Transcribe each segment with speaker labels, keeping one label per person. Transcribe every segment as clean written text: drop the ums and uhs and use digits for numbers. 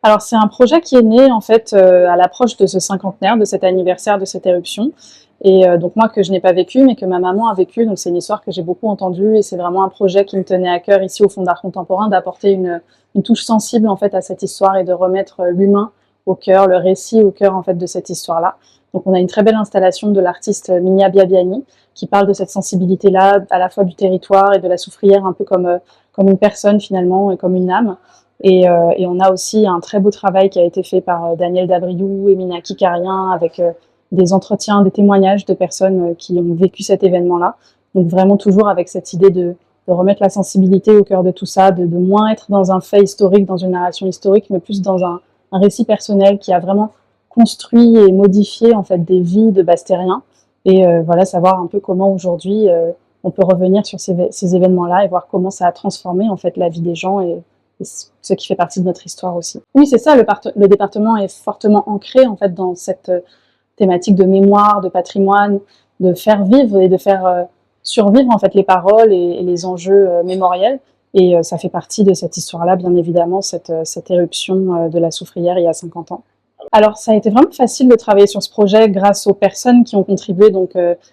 Speaker 1: Alors c'est un projet qui est né en fait à l'approche de ce cinquantenaire, de cet anniversaire de cette éruption. Et donc moi que je n'ai pas vécu, mais que ma maman a vécu. Donc c'est une histoire que j'ai beaucoup entendue et c'est vraiment un projet qui me tenait à cœur ici au Fonds d'art contemporain d'apporter une touche sensible en fait à cette histoire et de remettre l'humain au cœur, le récit au cœur en fait de cette histoire-là. Donc on a une très belle installation de l'artiste Minia Biabiani qui parle de cette sensibilité-là, à la fois du territoire et de la soufrière, un peu comme une personne finalement et comme une âme. Et on a aussi un très beau travail qui a été fait par Daniel Dabriou et Mina Kikarien avec des entretiens, des témoignages de personnes qui ont vécu cet événement-là. Donc vraiment toujours avec cette idée de remettre la sensibilité au cœur de tout ça, de moins être dans un fait historique, dans une narration historique, mais plus dans un récit personnel qui a vraiment construit et modifié en fait des vies de Bastériens. Et voilà, savoir un peu comment aujourd'hui on peut revenir sur ces événements-là et voir comment ça a transformé en fait la vie des gens et ce qui fait partie de notre histoire aussi. Oui, c'est ça, le département est fortement ancré en fait dans cette thématique de mémoire, de patrimoine, de faire vivre et de faire survivre en fait les paroles et les enjeux mémoriels. Et ça fait partie de cette histoire-là, bien évidemment, cette éruption de la soufrière il y a 50 ans. Alors, ça a été vraiment facile de travailler sur ce projet grâce aux personnes qui ont contribué, donc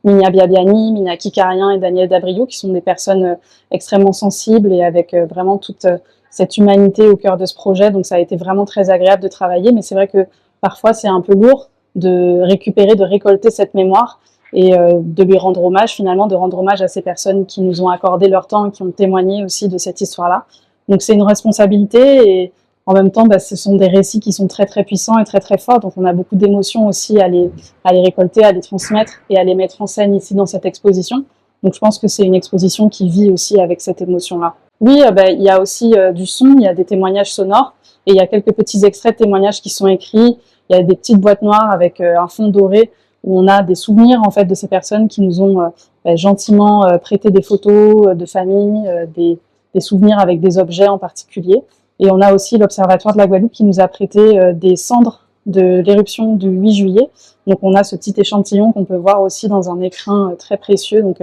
Speaker 1: Minia Biabiani, Mina Kikarien et Daniel Dabriou, qui sont des personnes extrêmement sensibles et avec vraiment toute cette humanité au cœur de ce projet. Donc, ça a été vraiment très agréable de travailler, mais c'est vrai que parfois, c'est un peu lourd de récupérer, de récolter cette mémoire et de lui rendre hommage, finalement, de rendre hommage à ces personnes qui nous ont accordé leur temps et qui ont témoigné aussi de cette histoire-là. Donc, c'est une responsabilité et en même temps, ce sont des récits qui sont très très puissants et très très forts, donc on a beaucoup d'émotions aussi à les récolter, à les transmettre et à les mettre en scène ici dans cette exposition. Donc je pense que c'est une exposition qui vit aussi avec cette émotion-là. Oui, il y a aussi du son, il y a des témoignages sonores et il y a quelques petits extraits de témoignages qui sont écrits. Il y a des petites boîtes noires avec un fond doré où on a des souvenirs en fait de ces personnes qui nous ont gentiment prêté des photos de famille, des souvenirs avec des objets en particulier. Et on a aussi l'Observatoire de la Guadeloupe qui nous a prêté des cendres de l'éruption du 8 juillet. Donc on a ce petit échantillon qu'on peut voir aussi dans un écrin très précieux. Donc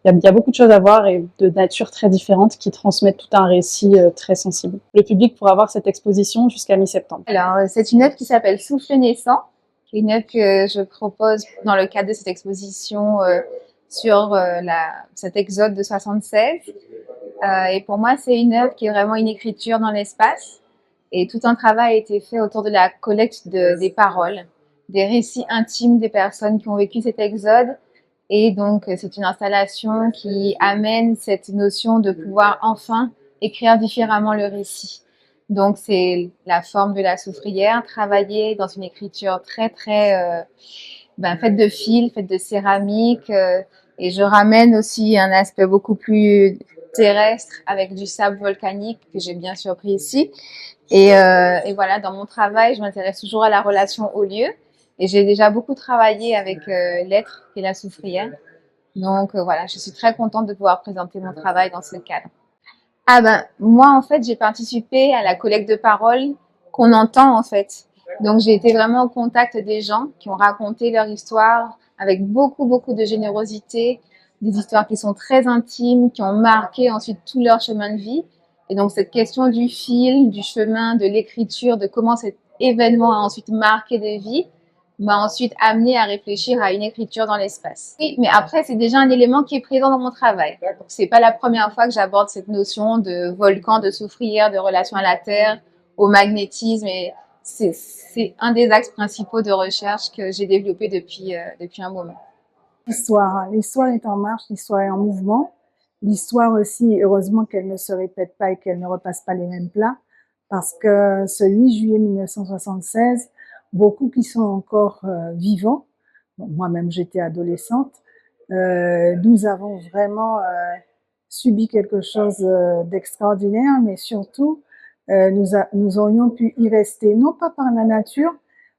Speaker 1: il y a beaucoup de choses à voir et de nature très différentes qui transmettent tout un récit très sensible. Le public pourra voir cette exposition jusqu'à mi-septembre.
Speaker 2: Alors c'est une œuvre qui s'appelle Souffle naissant, qui est une œuvre que je propose dans le cadre de cette exposition sur cet exode de 76. Et pour moi, c'est une œuvre qui est vraiment une écriture dans l'espace. Et tout un travail a été fait autour de la collecte des paroles, des récits intimes des personnes qui ont vécu cet exode. Et donc, c'est une installation qui amène cette notion de pouvoir enfin écrire différemment le récit. Donc, c'est la forme de la soufrière, travaillée dans une écriture très, très faite de fils, faite de céramique. Et je ramène aussi un aspect beaucoup plus terrestre avec du sable volcanique que j'ai bien surpris ici. Et voilà, dans mon travail, je m'intéresse toujours à la relation au lieu. Et j'ai déjà beaucoup travaillé avec l'être qui est la soufrière. Donc voilà, je suis très contente de pouvoir présenter mon travail dans ce cadre. Ah ben, moi en fait, j'ai participé à la collecte de paroles qu'on entend en fait. Donc j'ai été vraiment au contact des gens qui ont raconté leur histoire avec beaucoup, beaucoup de générosité, des histoires qui sont très intimes, qui ont marqué ensuite tout leur chemin de vie. Et donc cette question du fil, du chemin, de l'écriture, de comment cet événement a ensuite marqué des vies, m'a ensuite amené à réfléchir à une écriture dans l'espace. Oui, mais après, c'est déjà un élément qui est présent dans mon travail. Donc, c'est pas la première fois que j'aborde cette notion de volcan, de soufrière, de relation à la Terre, au magnétisme. Et c'est un des axes principaux de recherche que j'ai développé depuis un moment.
Speaker 3: L'histoire est en marche, l'histoire est en mouvement. L'histoire aussi, heureusement qu'elle ne se répète pas et qu'elle ne repasse pas les mêmes plats, parce que ce 8 juillet 1976, beaucoup qui sont encore vivants, bon, moi-même j'étais adolescente, nous avons vraiment subi quelque chose d'extraordinaire, mais surtout, nous aurions pu y rester, non pas par la nature,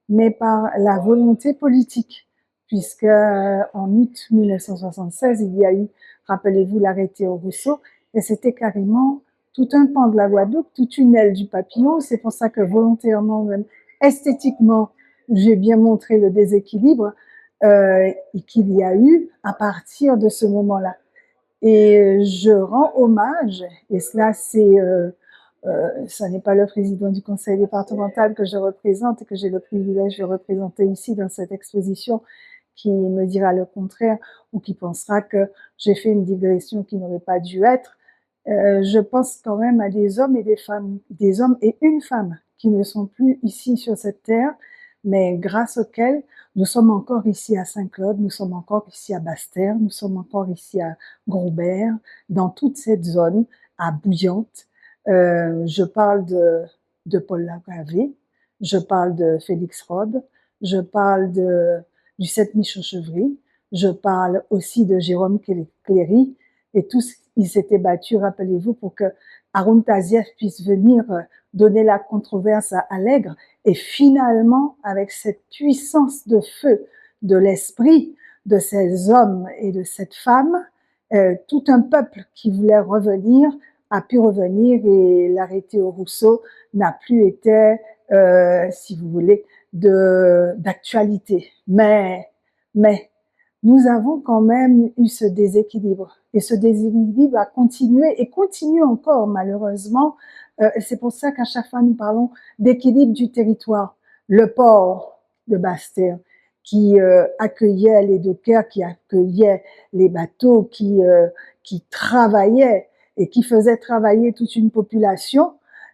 Speaker 3: mais par la volonté politique, puisque en août 1976, il y a eu, rappelez-vous, l'arrêté au Rousseau, et c'était carrément tout un pan de la Guadeloupe, toute une aile du papillon. C'est pour ça que volontairement, même esthétiquement, j'ai bien montré le déséquilibre qu'il y a eu à partir de ce moment-là. Et je rends hommage, et cela c'est ça n'est pas le président du conseil départemental que je représente et que j'ai le privilège de représenter ici dans cette exposition qui me dira le contraire ou qui pensera que j'ai fait une digression qui n'aurait pas dû être. Je pense quand même à des hommes et des femmes, des hommes et une femme qui ne sont plus ici sur cette terre, mais grâce auxquels nous sommes encore ici à Saint-Claude, nous sommes encore ici à Basse-Terre, nous sommes encore ici à Grosbert, dans toute cette zone, à Bouillante. Je parle de Paul Lagravé, je parle de Félix Rode, je parle du 7 Michon-Chevry, je parle aussi de Jérôme Cléry, et tous, ils s'étaient battus, rappelez-vous, pour que Haroun Tazieff puisse venir donner la controverse à Allègre. Et finalement, avec cette puissance de feu de l'esprit de ces hommes et de cette femme, tout un peuple qui voulait revenir a pu revenir et l'arrêté au Rousseau n'a plus été, si vous voulez, d'actualité. Mais nous avons quand même eu ce déséquilibre. Et ce déséquilibre a continué et continue encore, malheureusement. C'est pour ça qu'à chaque fois, nous parlons d'équilibre du territoire. Le port de Basse-Terre, qui accueillait les dockers, qui accueillait les bateaux, qui travaillait et qui faisait travailler toute une population,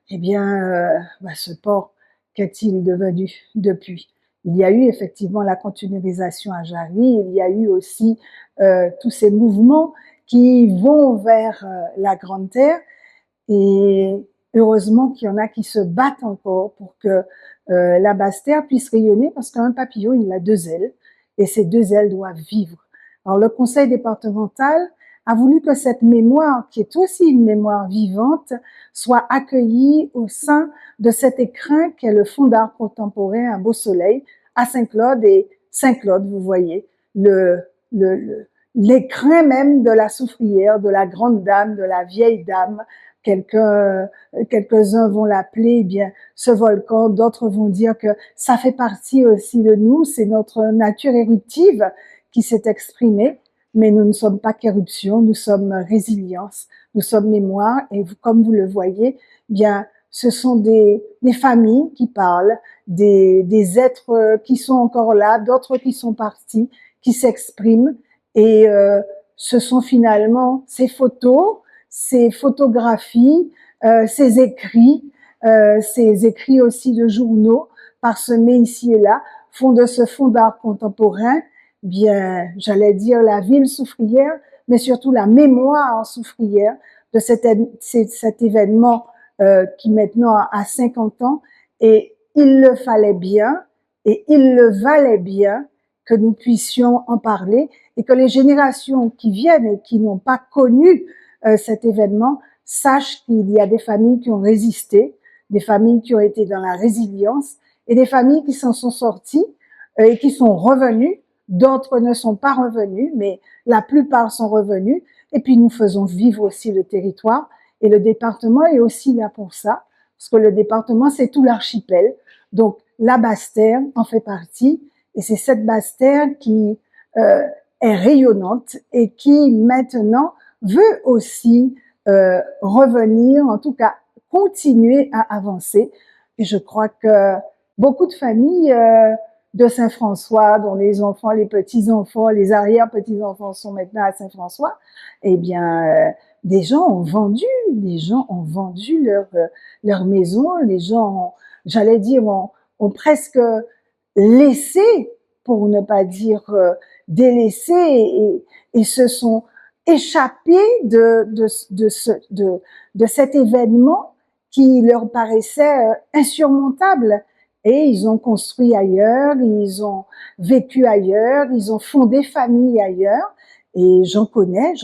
Speaker 3: eh bien, ce port, qu'est-il devenu depuis? Il y a eu effectivement la conteneurisation à Jarry, il y a eu aussi tous ces mouvements qui vont vers la Grande Terre et heureusement qu'il y en a qui se battent encore pour que la Basse-Terre puisse rayonner parce qu'un papillon, il a deux ailes et ces deux ailes doivent vivre. Alors le conseil départemental a voulu que cette mémoire, qui est aussi une mémoire vivante, soit accueillie au sein de cet écrin qu'est le Fonds d'art contemporain à Beau-Soleil, à Saint-Claude. Et Saint-Claude, vous voyez, l'écrin même de la soufrière, de la grande dame, de la vieille dame, quelques-uns vont l'appeler, eh bien, ce volcan, d'autres vont dire que ça fait partie aussi de nous, c'est notre nature éruptive qui s'est exprimée. Mais nous ne sommes pas qu'éruption, nous sommes résilience, nous sommes mémoire, et comme vous le voyez, bien, ce sont des familles qui parlent, des êtres qui sont encore là, d'autres qui sont partis, qui s'expriment, et ce sont finalement ces photos, ces photographies, ces écrits aussi de journaux parsemés ici et là, font de ce Fonds d'art contemporain bien, j'allais dire la ville soufrière, mais surtout la mémoire soufrière de cet événement qui maintenant a 50 ans. Et il le fallait bien, et il le valait bien que nous puissions en parler et que les générations qui viennent et qui n'ont pas connu cet événement sachent qu'il y a des familles qui ont résisté, des familles qui ont été dans la résilience et des familles qui s'en sont sorties et qui sont revenues. D'autres ne sont pas revenus, mais la plupart sont revenus. Et puis, nous faisons vivre aussi le territoire. Et le département est aussi là pour ça, parce que le département, c'est tout l'archipel. Donc, la Basse-Terre en fait partie. Et c'est cette Basse-Terre qui est rayonnante et qui, maintenant, veut aussi revenir, en tout cas, continuer à avancer. Et je crois que beaucoup de familles de Saint-François, dont les enfants, les petits-enfants, les arrière-petits-enfants sont maintenant à Saint-François, eh bien, des gens ont vendu leur maison, les gens, j'allais dire, ont presque laissé, pour ne pas dire délaissé, et se sont échappés de cet événement qui leur paraissait insurmontable. Et ils ont construit ailleurs, ils ont vécu ailleurs, ils ont fondé famille ailleurs. Et j'en connais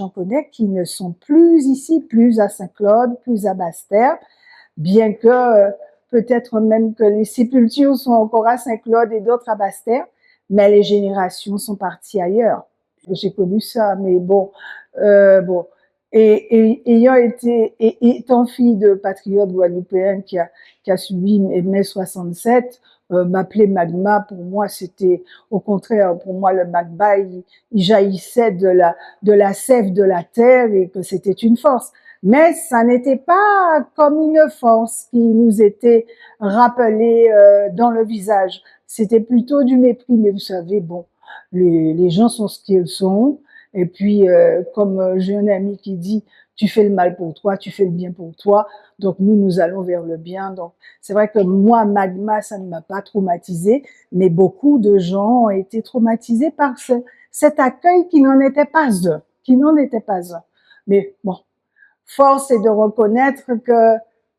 Speaker 3: qui ne sont plus ici, plus à Saint-Claude, plus à Basse-Terre, bien que peut-être même que les sépultures sont encore à Saint-Claude et d'autres à Basse-Terre, mais les générations sont parties ailleurs. J'ai connu ça, mais bon. Et étant fille de patriote guadeloupéen qui a subi mai 67, m'appeler magma, pour moi, c'était, au contraire, pour moi, le magma, il jaillissait de la sève de la terre et que c'était une force. Mais ça n'était pas comme une force qui nous était rappelée dans le visage. C'était plutôt du mépris. Mais vous savez, bon, les gens sont ce qu'ils sont. Et puis, comme j'ai un ami qui dit, tu fais le mal pour toi, tu fais le bien pour toi. Donc, nous allons vers le bien. Donc, c'est vrai que moi, Magma, ça ne m'a pas traumatisée, mais beaucoup de gens ont été traumatisés par cet accueil qui n'en était pas un, qui n'en était pas un. Mais bon, force est de reconnaître que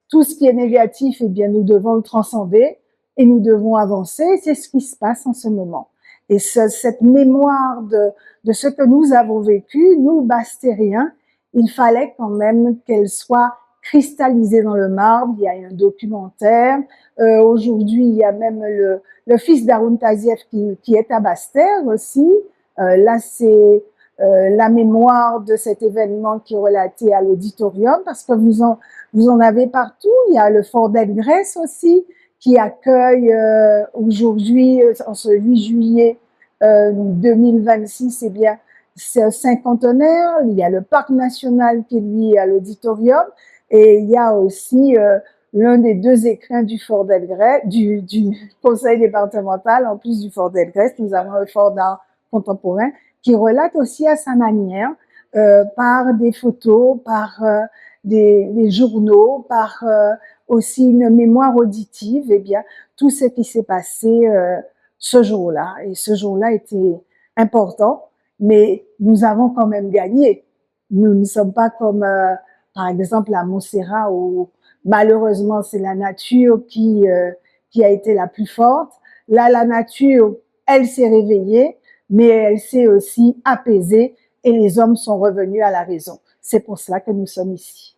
Speaker 3: tout ce qui est négatif, eh bien, nous devons le transcender et nous devons avancer. C'est ce qui se passe en ce moment. Et cette mémoire de ce que nous avons vécu, nous, Bastériens, il fallait quand même qu'elle soit cristallisée dans le marbre. Il y a un documentaire. Aujourd'hui, il y a même le fils d'Haroun Tazieff qui est à Basse-Terre aussi. Là, c'est la mémoire de cet événement qui est relaté à l'auditorium, parce que vous en avez partout. Il y a le Fort d'Elgrès aussi, qui accueille aujourd'hui, en ce 8 juillet 2026, eh bien, c'est un cinquantenaire. Il y a le Parc national qui est lui à l'auditorium, et il y a aussi l'un des deux écrins du Fort d'Elgrès, du conseil départemental, en plus du Fort d'Elgrès. Nous avons le Fort d'art contemporain, qui relate aussi à sa manière, par des photos, par des journaux, par aussi une mémoire auditive, eh bien, tout ce qui s'est passé ce jour-là. Et ce jour-là était important, mais nous avons quand même gagné. Nous ne sommes pas comme, par exemple, à Montserrat, où malheureusement, c'est la nature qui a été la plus forte. Là, la nature, elle s'est réveillée, mais elle s'est aussi apaisée et les hommes sont revenus à la raison. C'est pour cela que nous sommes ici.